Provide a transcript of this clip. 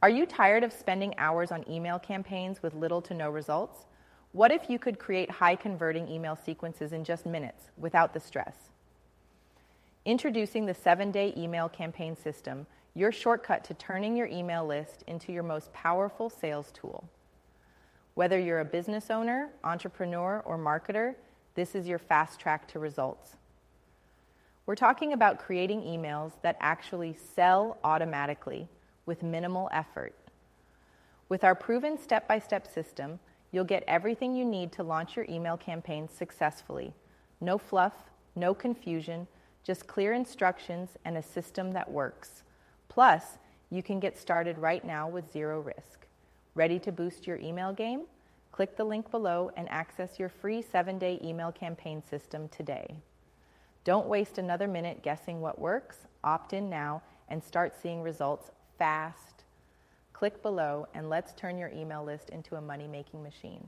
Are you tired of spending hours on email campaigns with little to no results? What if you could create high-converting email sequences in just minutes without the stress? Introducing the 7-Day Email Campaign System, your shortcut to turning your email list into your most powerful sales tool. Whether you're a business owner, entrepreneur, or marketer, this is your fast track to results. We're talking about creating emails that actually sell automatically with minimal effort. With our proven step-by-step system, you'll get everything you need to launch your email campaigns successfully. No fluff, no confusion, just clear instructions and a system that works. Plus, you can get started right now with zero risk. Ready to boost your email game? Click the link below and access your free 7-day email campaign system today. Don't waste another minute guessing what works. Opt in now and start seeing results fast. Click below and let's turn your email list into a money-making machine.